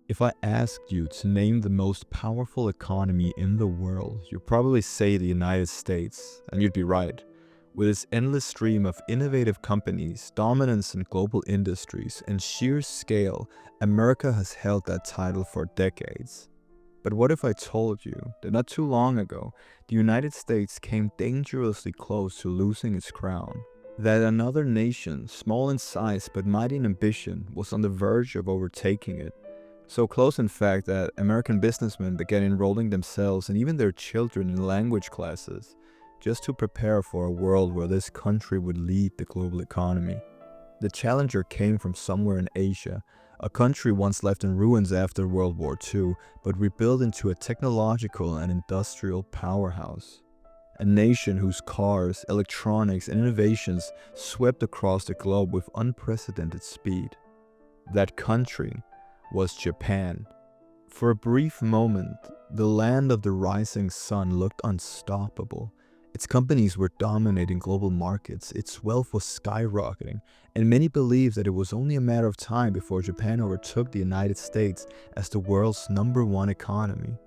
If I asked you to name the most powerful economy in the world, you'd probably say the United States, and you'd be right. With its endless stream of innovative companies, dominance in global industries, and sheer scale, America has held that title for decades. But what if I told you that not too long ago, the United States came dangerously close to losing its crown? That another nation, small in size but mighty in ambition, was on the verge of overtaking it? So close, in fact, that American businessmen began enrolling themselves and even their children in language classes, just to prepare for a world where this country would lead the global economy. The challenger came from somewhere in Asia, a country once left in ruins after World War II, but rebuilt into a technological and industrial powerhouse. A nation whose cars, electronics, and innovations swept across the globe with unprecedented speed. That country was Japan. For a brief moment, the land of the rising sun looked unstoppable. Its companies were dominating global markets, its wealth was skyrocketing, and many believed that it was only a matter of time before Japan overtook the United States as the world's #1 economy.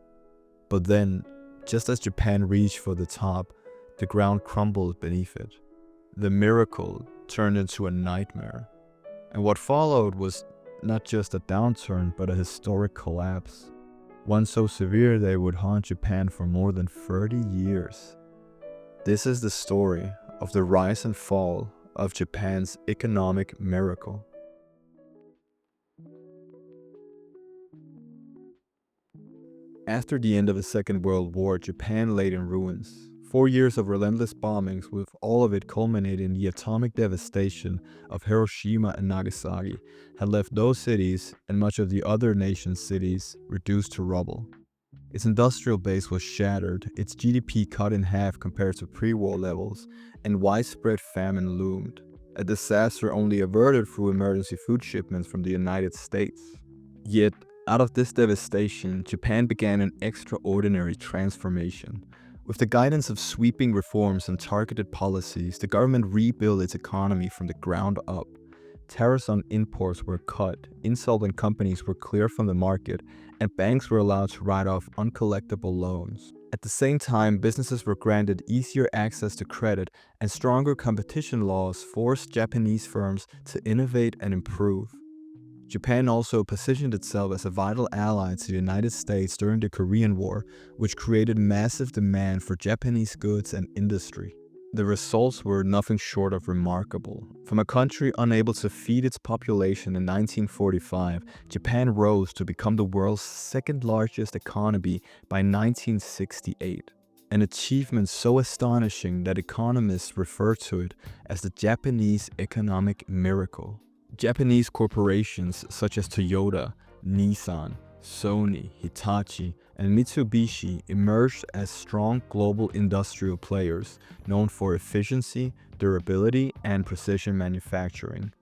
But then, just as Japan reached for the top, the ground crumbled beneath it. The miracle turned into a nightmare. And what followed was not just a downturn, but a historic collapse. One so severe that it would haunt Japan for more than 30 years. This is the story of the rise and fall of Japan's economic miracle. After the end of the Second World War, Japan lay in ruins. 4 years of relentless bombings, with all of it culminating in the atomic devastation of Hiroshima and Nagasaki, had left those cities and much of the other nation's cities reduced to rubble. Its industrial base was shattered, its GDP cut in half compared to pre-war levels, and widespread famine loomed. A disaster only averted through emergency food shipments from the United States. Yet, out of this devastation, Japan began an extraordinary transformation. With the guidance of sweeping reforms and targeted policies, the government rebuilt its economy from the ground up. Tariffs on imports were cut, insolvent companies were cleared from the market, and banks were allowed to write off uncollectible loans. At the same time, businesses were granted easier access to credit, and stronger competition laws forced Japanese firms to innovate and improve. Japan also positioned itself as a vital ally to the United States during the Korean War, which created massive demand for Japanese goods and industry. The results were nothing short of remarkable. From a country unable to feed its population in 1945, Japan rose to become the world's second largest economy by 1968. An achievement so astonishing that economists refer to it as the Japanese economic miracle. Japanese corporations such as Toyota, Nissan, Sony, Hitachi, and Mitsubishi emerged as strong global industrial players known for efficiency, durability, and precision manufacturing.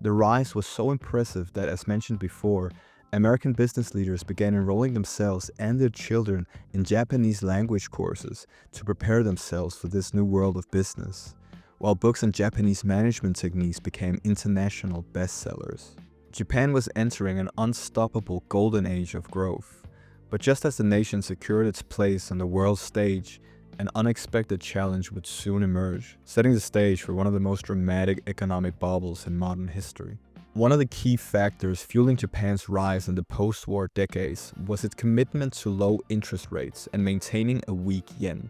The rise was so impressive that, as mentioned before, American business leaders began enrolling themselves and their children in Japanese language courses to prepare themselves for this new world of business, while books on Japanese management techniques became international bestsellers. Japan was entering an unstoppable golden age of growth. But just as the nation secured its place on the world stage, an unexpected challenge would soon emerge, setting the stage for one of the most dramatic economic bubbles in modern history. One of the key factors fueling Japan's rise in the post-war decades was its commitment to low interest rates and maintaining a weak yen.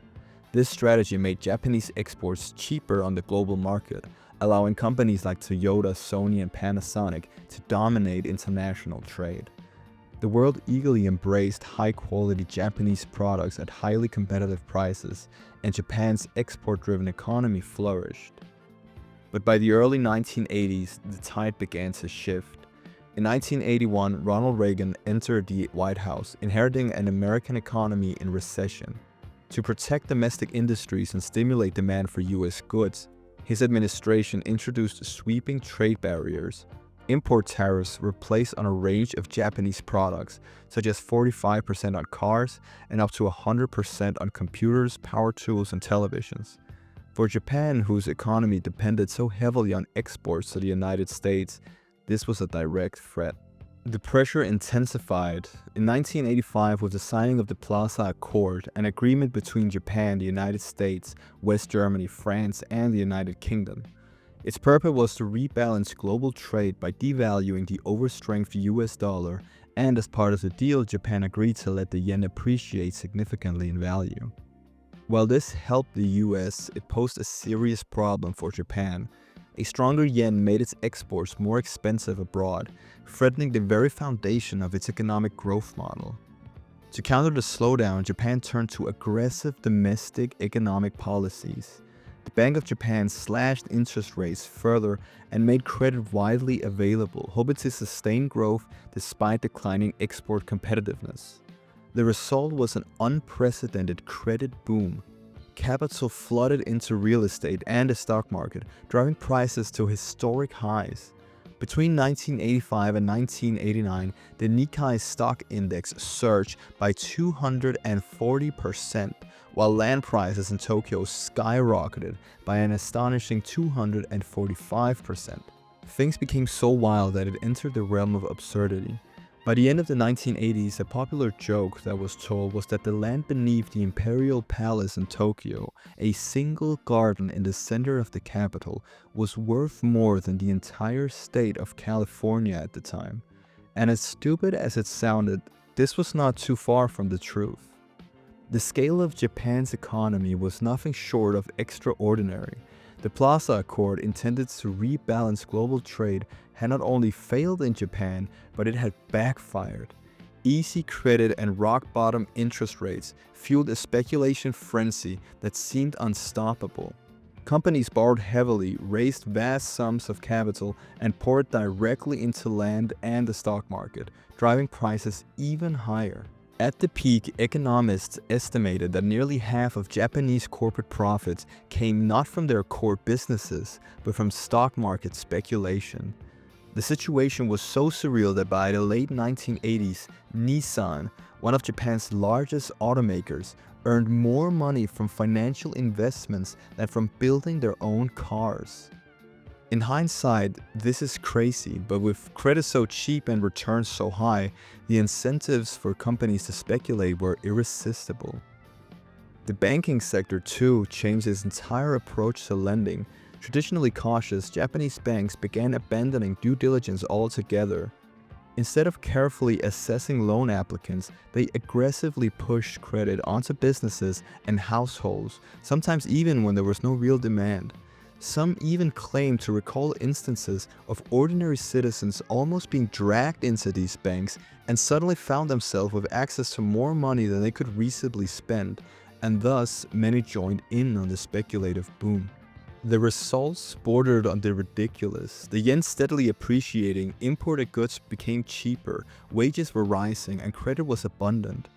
This strategy made Japanese exports cheaper on the global market, allowing companies like Toyota, Sony, and Panasonic to dominate international trade. The world eagerly embraced high-quality Japanese products at highly competitive prices, and Japan's export-driven economy flourished. But by the early 1980s, the tide began to shift. In 1981, Ronald Reagan entered the White House, inheriting an American economy in recession. To protect domestic industries and stimulate demand for US goods, his administration introduced sweeping trade barriers. Import tariffs were placed on a range of Japanese products, such as 45% on cars and up to 100% on computers, power tools, and televisions. For Japan, whose economy depended so heavily on exports to the United States, this was a direct threat. The pressure intensified in 1985 with the signing of the Plaza Accord, an agreement between Japan, the United States, West Germany, France, and the United Kingdom. Its purpose was to rebalance global trade by devaluing the overstrength US dollar, and as part of the deal, Japan agreed to let the yen appreciate significantly in value. While this helped the US, it posed a serious problem for Japan. A stronger yen made its exports more expensive abroad, threatening the very foundation of its economic growth model. To counter the slowdown, Japan turned to aggressive domestic economic policies. The Bank of Japan slashed interest rates further and made credit widely available, hoping to sustain growth despite declining export competitiveness. The result was an unprecedented credit boom. Capital flooded into real estate and the stock market, driving prices to historic highs. Between 1985 and 1989, the Nikkei stock index surged by 240%, while land prices in Tokyo skyrocketed by an astonishing 245%. Things became so wild that it entered the realm of absurdity. By the end of the 1980s, a popular joke that was told was that the land beneath the Imperial Palace in Tokyo, a single garden in the center of the capital, was worth more than the entire state of California at the time. And as stupid as it sounded, this was not too far from the truth. The scale of Japan's economy was nothing short of extraordinary. The Plaza Accord, intended to rebalance global trade, had not only failed in Japan, but it had backfired. Easy credit and rock-bottom interest rates fueled a speculation frenzy that seemed unstoppable. Companies borrowed heavily, raised vast sums of capital, and poured directly into land and the stock market, driving prices even higher. At the peak, economists estimated that nearly half of Japanese corporate profits came not from their core businesses, but from stock market speculation. The situation was so surreal that by the late 1980s, Nissan, one of Japan's largest automakers, earned more money from financial investments than from building their own cars. In hindsight, this is crazy, but with credit so cheap and returns so high, the incentives for companies to speculate were irresistible. The banking sector too changed its entire approach to lending. Traditionally cautious, Japanese banks began abandoning due diligence altogether. Instead of carefully assessing loan applicants, they aggressively pushed credit onto businesses and households, sometimes even when there was no real demand. Some even claim to recall instances of ordinary citizens almost being dragged into these banks and suddenly found themselves with access to more money than they could reasonably spend, and thus many joined in on the speculative boom. The results bordered on the ridiculous. The yen steadily appreciating, imported goods became cheaper, wages were rising, and credit was abundant.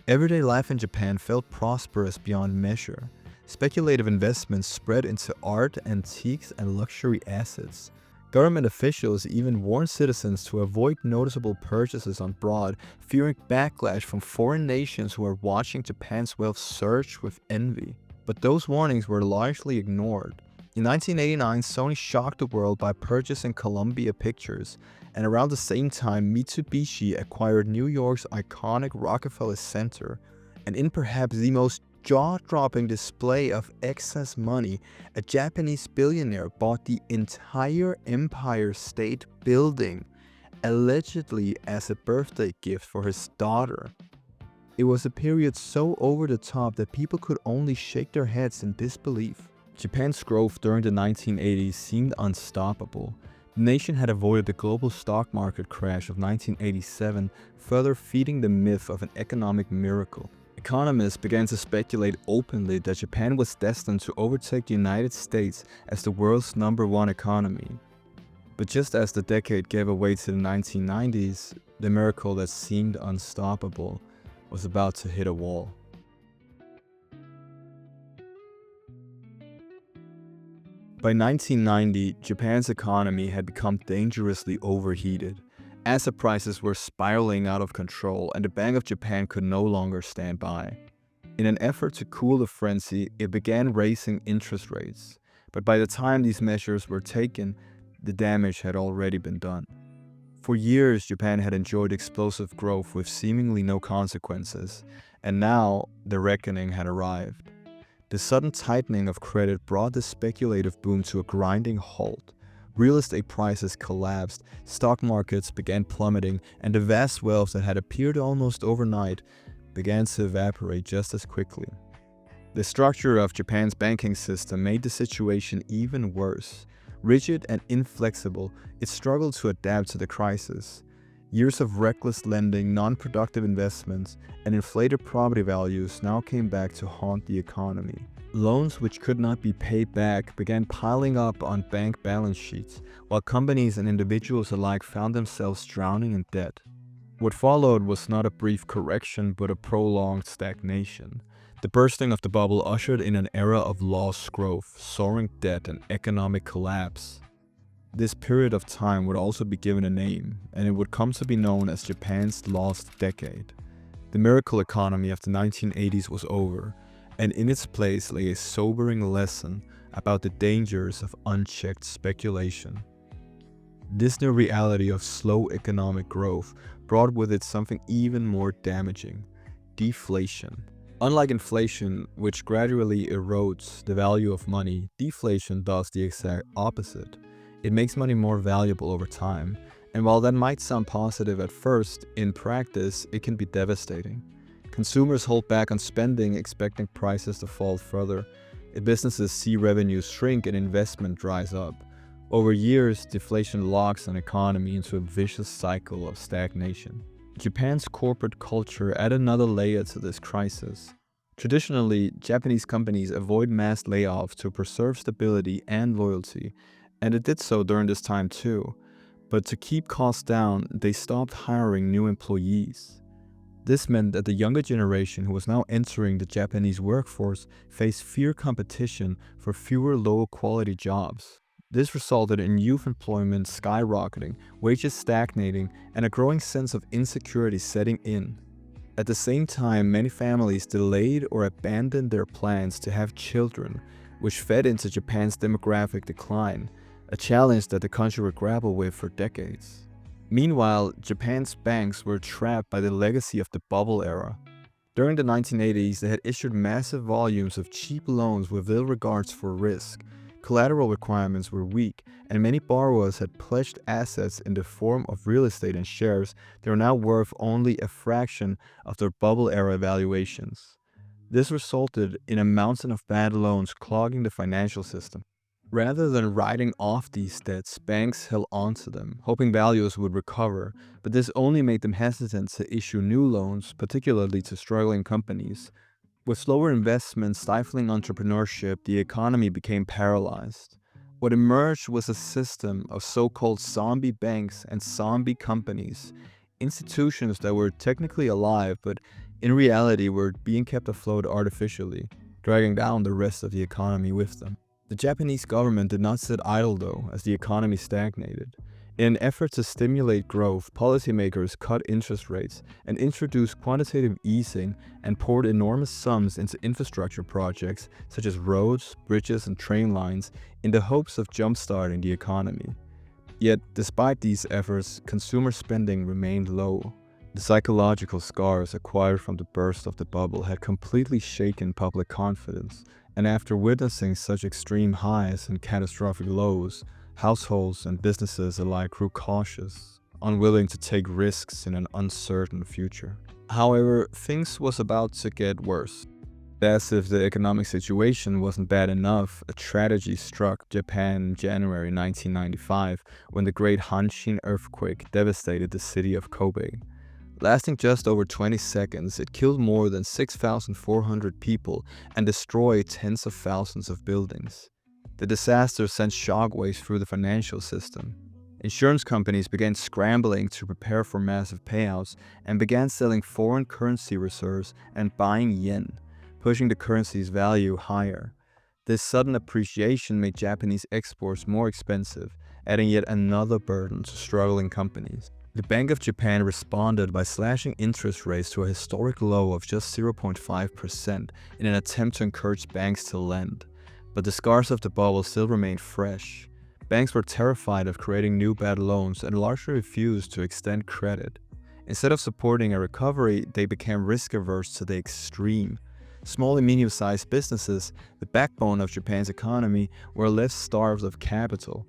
Everyday life in Japan felt prosperous beyond measure. Speculative investments spread into art, antiques, and luxury assets. Government officials even warned citizens to avoid noticeable purchases abroad, fearing backlash from foreign nations who were watching Japan's wealth surge with envy. But those warnings were largely ignored. In 1989, Sony shocked the world by purchasing Columbia Pictures, and around the same time, Mitsubishi acquired New York's iconic Rockefeller Center. And in perhaps the most jaw-dropping display of excess money, a Japanese billionaire bought the entire Empire State Building, allegedly as a birthday gift for his daughter. It was a period so over the top that people could only shake their heads in disbelief. Japan's growth during the 1980s seemed unstoppable. The nation had avoided the global stock market crash of 1987, further feeding the myth of an economic miracle. Economists began to speculate openly that Japan was destined to overtake the United States as the world's #1 economy. But just as the decade gave way to the 1990s, the miracle that seemed unstoppable was about to hit a wall. By 1990, Japan's economy had become dangerously overheated. Asset prices were spiraling out of control, and the Bank of Japan could no longer stand by. In an effort to cool the frenzy, it began raising interest rates. But by the time these measures were taken, the damage had already been done. For years, Japan had enjoyed explosive growth with seemingly no consequences, and now the reckoning had arrived. The sudden tightening of credit brought the speculative boom to a grinding halt. Real estate prices collapsed, stock markets began plummeting, and the vast wealth that had appeared almost overnight began to evaporate just as quickly. The structure of Japan's banking system made the situation even worse. Rigid and inflexible, it struggled to adapt to the crisis. Years of reckless lending, non-productive investments, and inflated property values now came back to haunt the economy. Loans which could not be paid back began piling up on bank balance sheets, while companies and individuals alike found themselves drowning in debt. What followed was not a brief correction, but a prolonged stagnation. The bursting of the bubble ushered in an era of lost growth, soaring debt, and economic collapse. This period of time would also be given a name, and it would come to be known as Japan's lost decade. The miracle economy of the 1980s was over, and in its place lay a sobering lesson about the dangers of unchecked speculation. This new reality of slow economic growth brought with it something even more damaging: deflation. Unlike inflation, which gradually erodes the value of money, deflation does the exact opposite. It makes money more valuable over time, and while that might sound positive at first, in practice, it can be devastating. Consumers hold back on spending, expecting prices to fall further. Businesses see revenues shrink and investment dries up. Over years, deflation locks an economy into a vicious cycle of stagnation. Japan's corporate culture added another layer to this crisis. Traditionally, Japanese companies avoid mass layoffs to preserve stability and loyalty, and it did so during this time too. But to keep costs down, they stopped hiring new employees. This meant that the younger generation who was now entering the Japanese workforce faced fierce competition for fewer low-quality jobs. This resulted in youth employment skyrocketing, wages stagnating, and a growing sense of insecurity setting in. At the same time, many families delayed or abandoned their plans to have children, which fed into Japan's demographic decline, a challenge that the country would grapple with for decades. Meanwhile, Japan's banks were trapped by the legacy of the bubble era. During the 1980s, they had issued massive volumes of cheap loans with little regards for risk. Collateral requirements were weak, and many borrowers had pledged assets in the form of real estate and shares that were now worth only a fraction of their bubble-era valuations. This resulted in a mountain of bad loans clogging the financial system. Rather than writing off these debts, banks held onto them, hoping values would recover, but this only made them hesitant to issue new loans, particularly to struggling companies. With slower investment stifling entrepreneurship, the economy became paralyzed. What emerged was a system of so-called zombie banks and zombie companies, institutions that were technically alive but in reality were being kept afloat artificially, dragging down the rest of the economy with them. The Japanese government did not sit idle though, as the economy stagnated. In an effort to stimulate growth, policymakers cut interest rates and introduced quantitative easing and poured enormous sums into infrastructure projects such as roads, bridges, and train lines in the hopes of jump-starting the economy. Yet, despite these efforts, consumer spending remained low. The psychological scars acquired from the burst of the bubble had completely shaken public confidence, and after witnessing such extreme highs and catastrophic lows, households and businesses alike grew cautious, unwilling to take risks in an uncertain future. However, things was about to get worse. As if the economic situation wasn't bad enough, a tragedy struck Japan in January 1995 when the Great Hanshin earthquake devastated the city of Kobe. Lasting just over 20 seconds, it killed more than 6,400 people and destroyed tens of thousands of buildings. The disaster sent shockwaves through the financial system. Insurance companies began scrambling to prepare for massive payouts and began selling foreign currency reserves and buying yen, pushing the currency's value higher. This sudden appreciation made Japanese exports more expensive, adding yet another burden to struggling companies. The Bank of Japan responded by slashing interest rates to a historic low of just 0.5% in an attempt to encourage banks to lend. But the scars of the bubble still remained fresh. Banks were terrified of creating new bad loans and largely refused to extend credit. Instead of supporting a recovery, they became risk-averse to the extreme. Small and medium-sized businesses, the backbone of Japan's economy, were left starved of capital.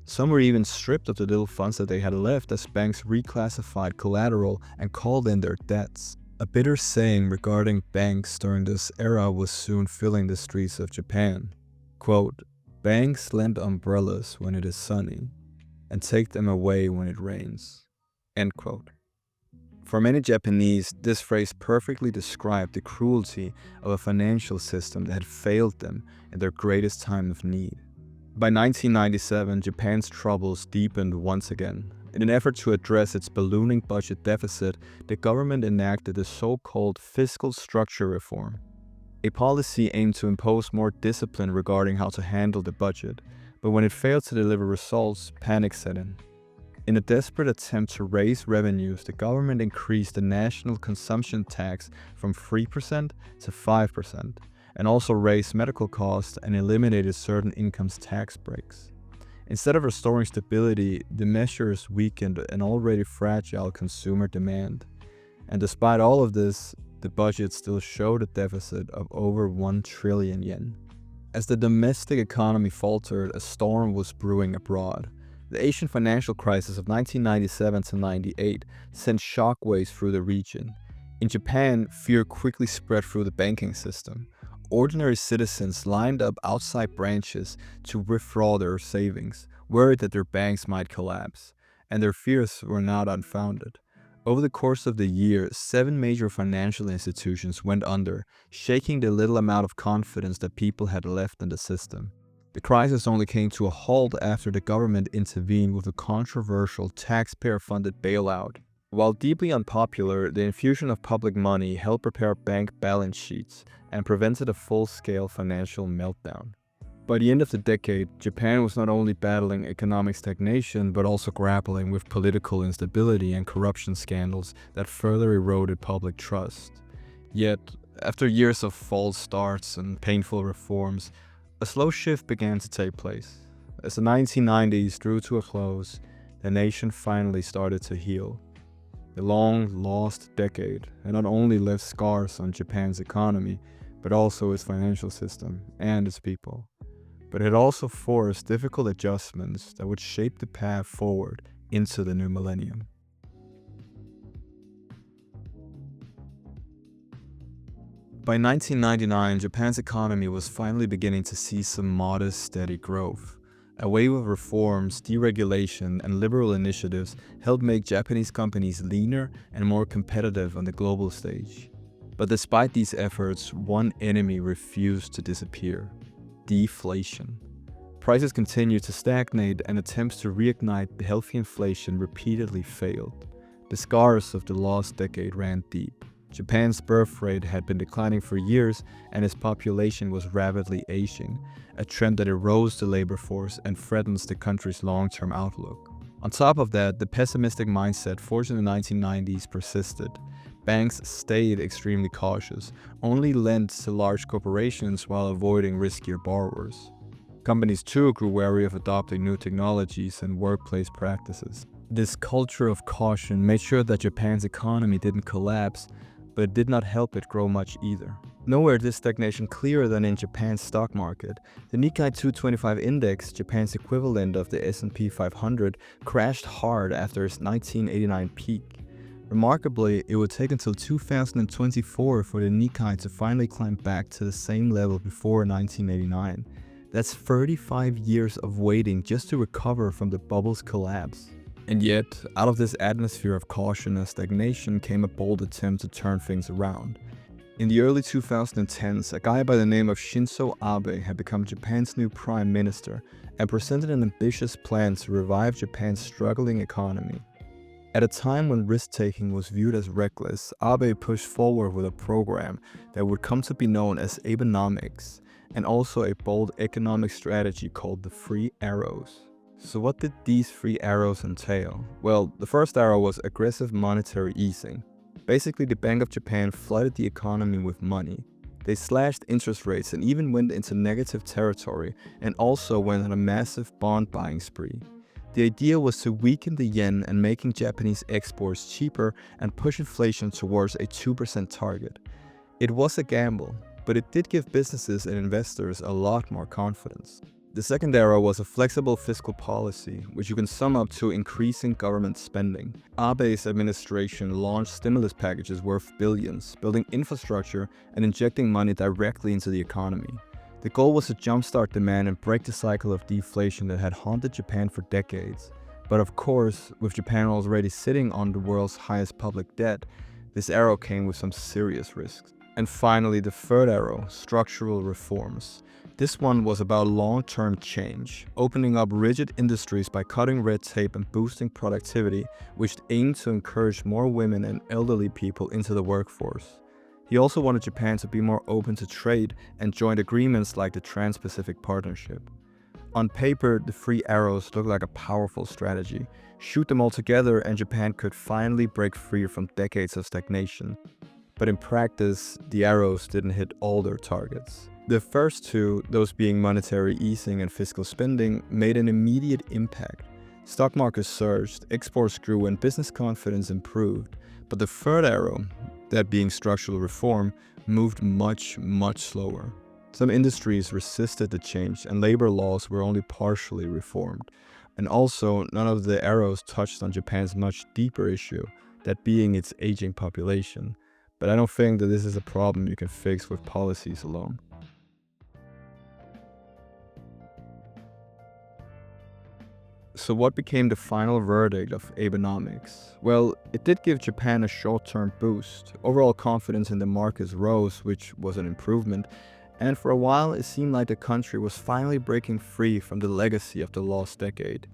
Some were even stripped of the little funds that they had left as banks reclassified collateral and called in their debts. A bitter saying regarding banks during this era was soon filling the streets of Japan. Quote, "Banks lend umbrellas when it is sunny and take them away when it rains." End quote. For many Japanese, this phrase perfectly described the cruelty of a financial system that had failed them in their greatest time of need. By 1997, Japan's troubles deepened once again. In an effort to address its ballooning budget deficit, the government enacted the so-called fiscal structure reform, a policy aimed to impose more discipline regarding how to handle the budget. But when it failed to deliver results, panic set in. In a desperate attempt to raise revenues, the government increased the national consumption tax from 3% to 5%, and also raised medical costs and eliminated certain income tax breaks. Instead of restoring stability, the measures weakened an already fragile consumer demand. And despite all of this, the budget still showed a deficit of over 1 trillion yen. As the domestic economy faltered, a storm was brewing abroad. The Asian financial crisis of 1997 to 98 sent shockwaves through the region. In Japan, fear quickly spread through the banking system. Ordinary citizens lined up outside branches to withdraw their savings, worried that their banks might collapse, and their fears were not unfounded. Over the course of the year, 7 major financial institutions went under, shaking the little amount of confidence that people had left in the system. The crisis only came to a halt after the government intervened with a controversial taxpayer-funded bailout. While deeply unpopular, the infusion of public money helped prepare bank balance sheets and prevented a full-scale financial meltdown. By the end of the decade, Japan was not only battling economic stagnation, but also grappling with political instability and corruption scandals that further eroded public trust. Yet, after years of false starts and painful reforms, a slow shift began to take place. As the 1990s drew to a close, the nation finally started to heal. The long-lost decade had not only left scars on Japan's economy, but also its financial system and its people. But it also forced difficult adjustments that would shape the path forward into the new millennium. By 1999, Japan's economy was finally beginning to see some modest, steady growth. A wave of reforms, deregulation, and liberal initiatives helped make Japanese companies leaner and more competitive on the global stage. But despite these efforts, one enemy refused to disappear: deflation. Prices continued to stagnate, and attempts to reignite healthy inflation repeatedly failed. The scars of the lost decade ran deep. Japan's birth rate had been declining for years, and its population was rapidly aging, a trend that erodes the labor force and threatens the country's long-term outlook. On top of that, the pessimistic mindset forged in the 1990s persisted. Banks stayed extremely cautious, only lent to large corporations while avoiding riskier borrowers. Companies too grew wary of adopting new technologies and workplace practices. This culture of caution made sure that Japan's economy didn't collapse, but it did not help it grow much either. Nowhere is this stagnation clearer than in Japan's stock market. The Nikkei 225 index, Japan's equivalent of the S&P 500, crashed hard after its 1989 peak. Remarkably, it would take until 2024 for the Nikkei to finally climb back to the same level before 1989. That's 35 years of waiting just to recover from the bubble's collapse. And yet, out of this atmosphere of caution and stagnation came a bold attempt to turn things around. In the early 2010s, a guy by the name of Shinzo Abe had become Japan's new prime minister and presented an ambitious plan to revive Japan's struggling economy. At a time when risk-taking was viewed as reckless, Abe pushed forward with a program that would come to be known as Abenomics, and also a bold economic strategy called the Three Arrows. So what did these 3 arrows entail? Well, the first arrow was aggressive monetary easing. Basically, the Bank of Japan flooded the economy with money. They slashed interest rates and even went into negative territory, and also went on a massive bond buying spree. The idea was to weaken the yen and making Japanese exports cheaper and push inflation towards a 2% target. It was a gamble, but it did give businesses and investors a lot more confidence. The second era was a flexible fiscal policy, which you can sum up to increasing government spending. Abe's administration launched stimulus packages worth billions, building infrastructure and injecting money directly into the economy. The goal was to jumpstart demand and break the cycle of deflation that had haunted Japan for decades. But of course, with Japan already sitting on the world's highest public debt, this era came with some serious risks. And finally, the third era, structural reforms. This one was about long-term change, opening up rigid industries by cutting red tape and boosting productivity, which aimed to encourage more women and elderly people into the workforce. He also wanted Japan to be more open to trade and joined agreements like the Trans-Pacific Partnership. On paper, the three arrows looked like a powerful strategy. Shoot them all together and Japan could finally break free from decades of stagnation. But in practice, the arrows didn't hit all their targets. The first two, those being monetary easing and fiscal spending, made an immediate impact. Stock markets surged, exports grew, and business confidence improved. But the third arrow, that being structural reform, moved much slower. Some industries resisted the change, and labor laws were only partially reformed. And also, none of the arrows touched on Japan's much deeper issue, that being its aging population. But I don't think that this is a problem you can fix with policies alone. So what became the final verdict of Abenomics? Well, it did give Japan a short-term boost. Overall confidence in the markets rose, which was an improvement, and for a while it seemed like the country was finally breaking free from the legacy of the lost decade.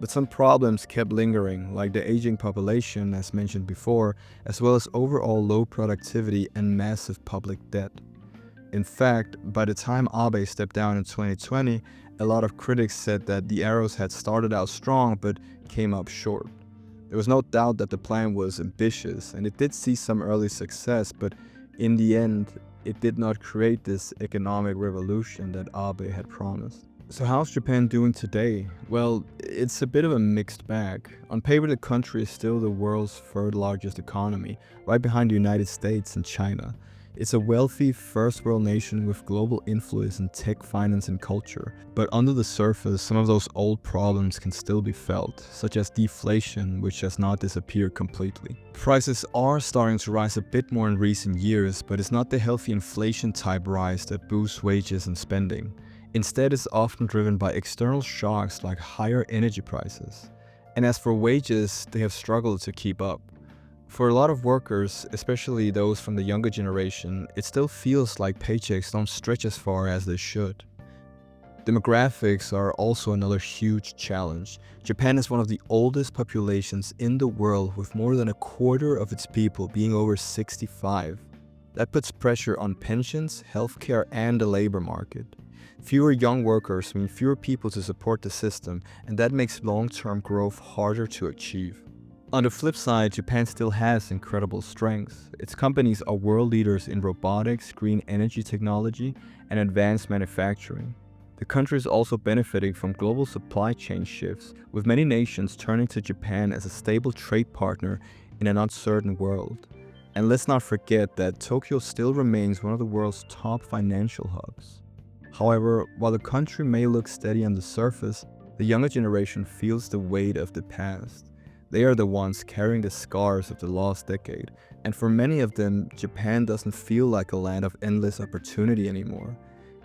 But some problems kept lingering, like the aging population, as mentioned before, as well as overall low productivity and massive public debt. In fact, by the time Abe stepped down in 2020, a lot of critics said that the arrows had started out strong but came up short. There was no doubt that the plan was ambitious, and it did see some early success, but in the end, it did not create this economic revolution that Abe had promised. So how's Japan doing today? Well, it's a bit of a mixed bag. On paper, the country is still the world's third largest economy, right behind the United States and China. It's a wealthy first world nation with global influence in tech, finance, and culture. But under the surface, some of those old problems can still be felt, such as deflation, which has not disappeared completely. Prices are starting to rise a bit more in recent years, but it's not the healthy inflation type rise that boosts wages and spending. Instead, it's often driven by external shocks like higher energy prices. And as for wages, they have struggled to keep up. For a lot of workers, especially those from the younger generation, it still feels like paychecks don't stretch as far as they should. Demographics are also another huge challenge. Japan is one of the oldest populations in the world, with more than a quarter of its people being over 65. That puts pressure on pensions, healthcare, and the labor market. Fewer young workers mean fewer people to support the system, and that makes long-term growth harder to achieve. On the flip side, Japan still has incredible strengths. Its companies are world leaders in robotics, green energy technology, and advanced manufacturing. The country is also benefiting from global supply chain shifts, with many nations turning to Japan as a stable trade partner in an uncertain world. And let's not forget that Tokyo still remains one of the world's top financial hubs. However, while the country may look steady on the surface, the younger generation feels the weight of the past. They are the ones carrying the scars of the lost decade, and for many of them, Japan doesn't feel like a land of endless opportunity anymore.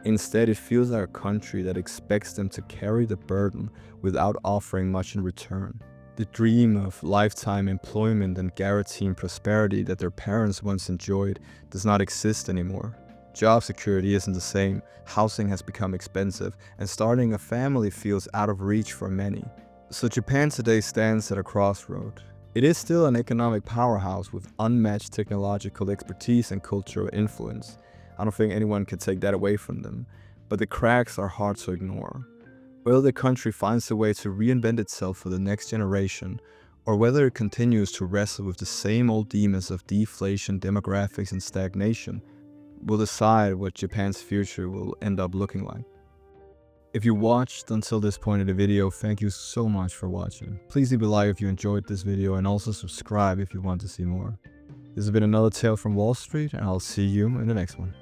Instead, it feels like a country that expects them to carry the burden without offering much in return. The dream of lifetime employment and guaranteed prosperity that their parents once enjoyed does not exist anymore. Job security isn't the same, housing has become expensive, and starting a family feels out of reach for many. So Japan today stands at a crossroad. It is still an economic powerhouse with unmatched technological expertise and cultural influence. I don't think anyone can take that away from them, but the cracks are hard to ignore. Whether the country finds a way to reinvent itself for the next generation, or whether it continues to wrestle with the same old demons of deflation, demographics, and stagnation, will decide what Japan's future will end up looking like. If you watched until this point of the video, thank you so much for watching. Please leave a like if you enjoyed this video and also subscribe if you want to see more. This has been another tale from Wall Street, and I'll see you in the next one.